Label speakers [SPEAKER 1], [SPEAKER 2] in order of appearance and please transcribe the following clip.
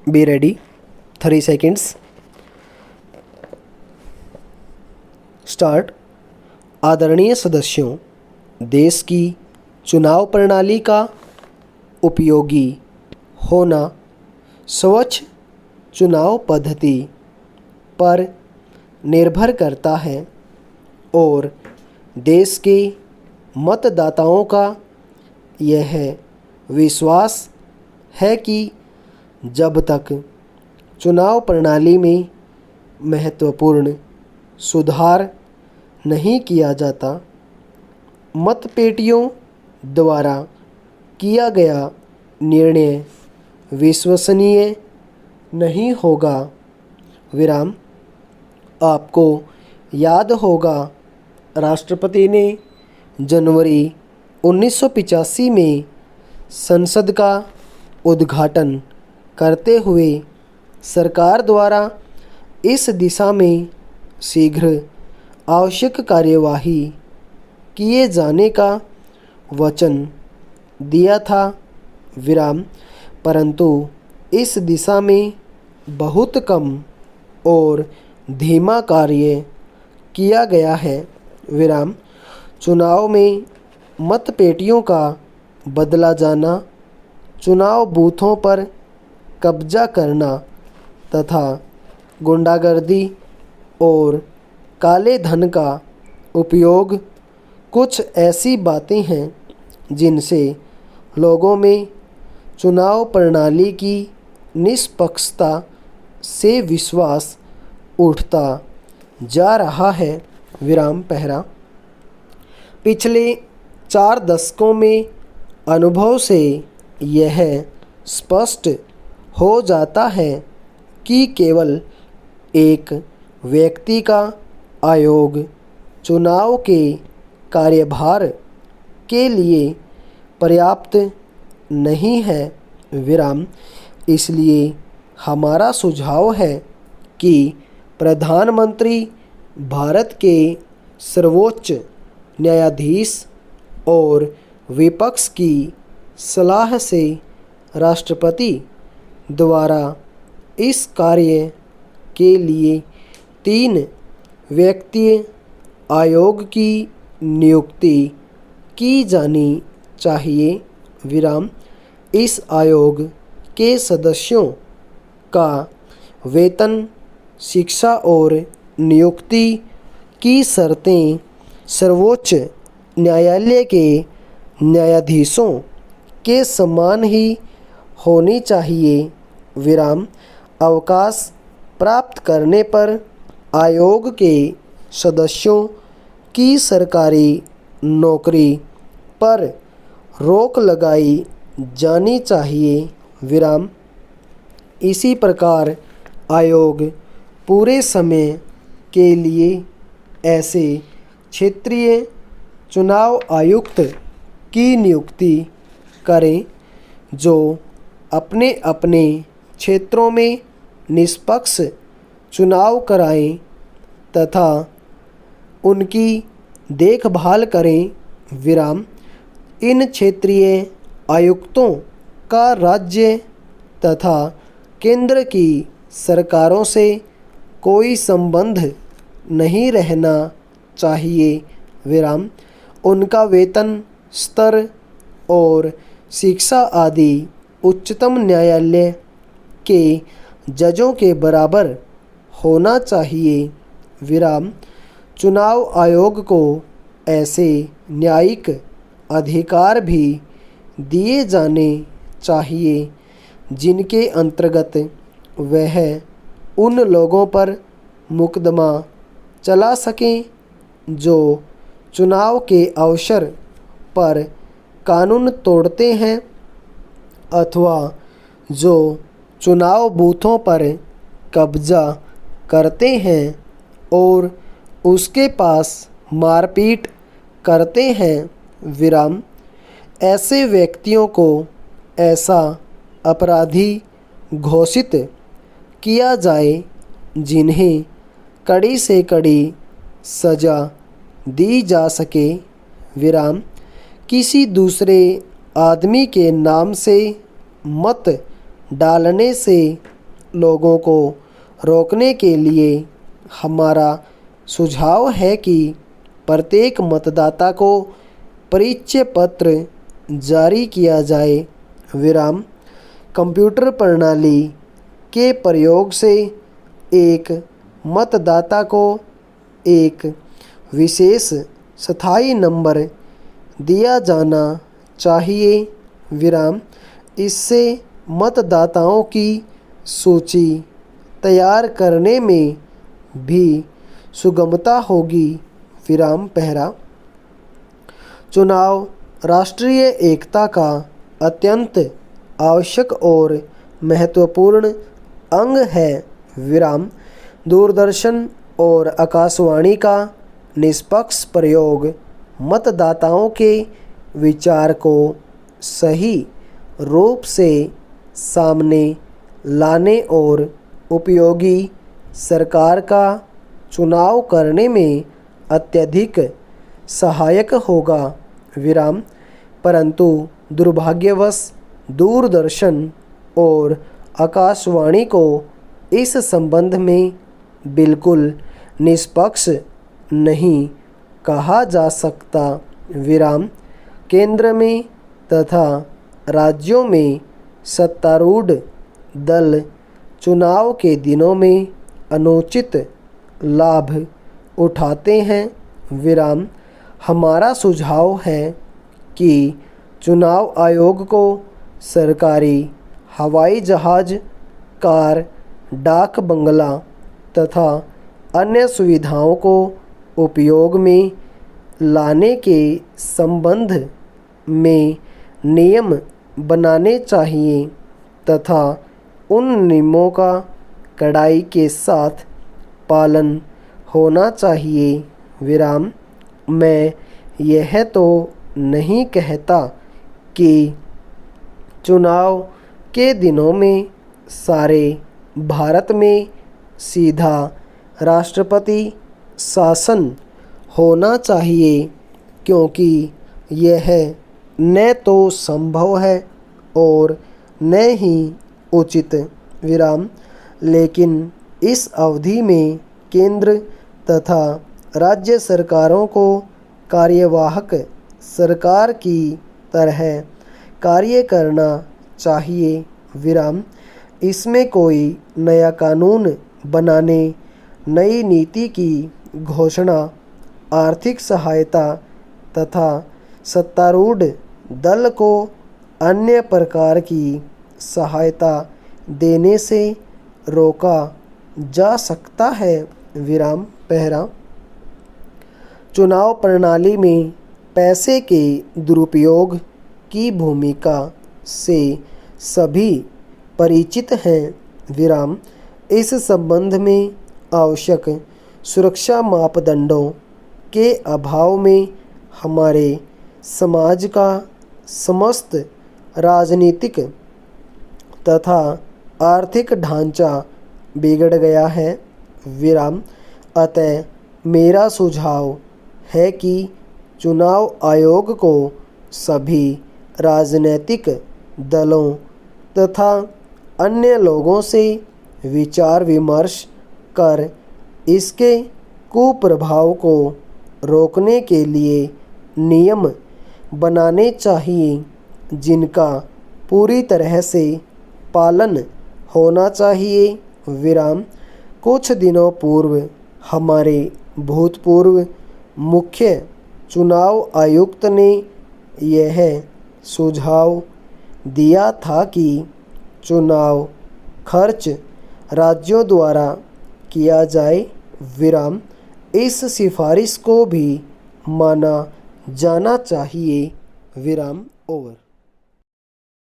[SPEAKER 1] Be ready, 3 seconds, start. आदरणीय सदस्यों, देश की चुनाव प्रणाली का उपयोगी होना स्वच्छ चुनाव पद्धति पर निर्भर करता है और देश के मतदाताओं का यह विश्वास है कि जब तक चुनाव प्रणाली में महत्वपूर्ण सुधार नहीं किया जाता, मतपेटियों द्वारा किया गया निर्णय विश्वसनीय नहीं होगा। विराम। आपको याद होगा, राष्ट्रपति ने जनवरी 1985 में संसद का उद्घाटन करते हुए सरकार द्वारा इस दिशा में शीघ्र आवश्यक कार्यवाही किए जाने का वचन दिया था। विराम। परंतु इस दिशा में बहुत कम और धीमा कार्य किया गया है। विराम। चुनाव में मतपेटियों का बदला जाना, चुनाव बूथों पर कब्जा करना तथा गुंडागर्दी और काले धन का उपयोग कुछ ऐसी बातें हैं जिनसे लोगों में चुनाव प्रणाली की निष्पक्षता से विश्वास उठता जा रहा है। विराम पहरा। पिछले 4 दशकों में अनुभव से यह स्पष्ट हो जाता है कि केवल एक व्यक्ति का आयोग चुनाव के कार्यभार के लिए पर्याप्त नहीं है। विराम। इसलिए हमारा सुझाव है कि प्रधानमंत्री भारत के सर्वोच्च न्यायाधीश और विपक्ष की सलाह से राष्ट्रपति द्वारा इस कार्य के लिए 3 व्यक्तीय आयोग की नियुक्ति की जानी चाहिए। विराम। इस आयोग के सदस्यों का वेतन, शिक्षा और नियुक्ति की शर्तें सर्वोच्च न्यायालय के न्यायाधीशों के समान ही होनी चाहिए। विराम। अवकाश प्राप्त करने पर आयोग के सदस्यों की सरकारी नौकरी पर रोक लगाई जानी चाहिए। विराम। इसी प्रकार आयोग पूरे समय के लिए ऐसे क्षेत्रीय चुनाव आयुक्त की नियुक्ति करें जो अपने अपने क्षेत्रों में निष्पक्ष चुनाव कराएं तथा उनकी देखभाल करें। विराम। इन क्षेत्रीय आयुक्तों का राज्य तथा केंद्र की सरकारों से कोई संबंध नहीं रहना चाहिए। विराम। उनका वेतन स्तर और शिक्षा आदि उच्चतम न्यायालय के जजों के बराबर होना चाहिए। विराम। चुनाव आयोग को ऐसे न्यायिक अधिकार भी दिए जाने चाहिए जिनके अंतर्गत वह उन लोगों पर मुकदमा चला सकें जो चुनाव के अवसर पर कानून तोड़ते हैं अथवा जो चुनाव बूथों पर कब्जा करते हैं और उसके पास मारपीट करते हैं। विराम। ऐसे व्यक्तियों को ऐसा अपराधी घोषित किया जाए जिन्हें कड़ी से कड़ी सज़ा दी जा सके। विराम। किसी दूसरे आदमी के नाम से मत डालने से लोगों को रोकने के लिए हमारा सुझाव है कि प्रत्येक मतदाता को परिचय पत्र जारी किया जाए। विराम कंप्यूटर प्रणाली के प्रयोग से एक मतदाता को एक विशेष स्थायी नंबर दिया जाना चाहिए। विराम इससे मतदाताओं की सूची तैयार करने में भी सुगमता होगी। विराम पहला चुनाव राष्ट्रीय एकता का अत्यंत आवश्यक और महत्वपूर्ण अंग है। विराम दूरदर्शन और आकाशवाणी का निष्पक्ष प्रयोग मतदाताओं के विचार को सही रूप से सामने लाने और उपयोगी सरकार का चुनाव करने में अत्यधिक सहायक होगा। विराम परंतु दुर्भाग्यवश दूरदर्शन और आकाशवाणी को इस संबंध में बिल्कुल निष्पक्ष नहीं कहा जा सकता। विराम केंद्र में तथा राज्यों में सत्तारूढ़ दल चुनाव के दिनों में अनुचित लाभ उठाते हैं। विराम हमारा सुझाव है कि चुनाव आयोग को सरकारी हवाई जहाज़, कार, डाक बंगला तथा अन्य सुविधाओं को उपयोग में लाने के संबंध में नियम बनाने चाहिए तथा उन नियमों का कड़ाई के साथ पालन होना चाहिए। विराम मैं यह तो नहीं कहता कि चुनाव के दिनों में सारे भारत में सीधा राष्ट्रपति शासन होना चाहिए, क्योंकि यह न तो संभव है और न ही उचित। विराम लेकिन इस अवधि में केंद्र तथा राज्य सरकारों को कार्यवाहक सरकार की तरह कार्य करना चाहिए। विराम इसमें कोई नया कानून बनाने, नई नीति की घोषणा, आर्थिक सहायता तथा सत्तारूढ़ दल को अन्य प्रकार की सहायता देने से रोका जा सकता है। विराम पहला चुनाव प्रणाली में पैसे के दुरुपयोग की भूमिका से सभी परिचित हैं। विराम इस संबंध में आवश्यक सुरक्षा मापदंडों के अभाव में हमारे समाज का समस्त राजनीतिक तथा आर्थिक ढांचा बिगड़ गया है। विराम अतः मेरा सुझाव है कि चुनाव आयोग को सभी राजनीतिक दलों तथा अन्य लोगों से विचार विमर्श कर इसके कुप्रभाव को रोकने के लिए नियम बनाने चाहिए, जिनका पूरी तरह से पालन होना चाहिए। विराम कुछ दिनों पूर्व हमारे भूतपूर्व मुख्य चुनाव आयुक्त ने यह सुझाव दिया था कि चुनाव खर्च राज्यों द्वारा किया जाए। विराम इस सिफारिश को भी माना जाना चाहिए। विराम ओवर।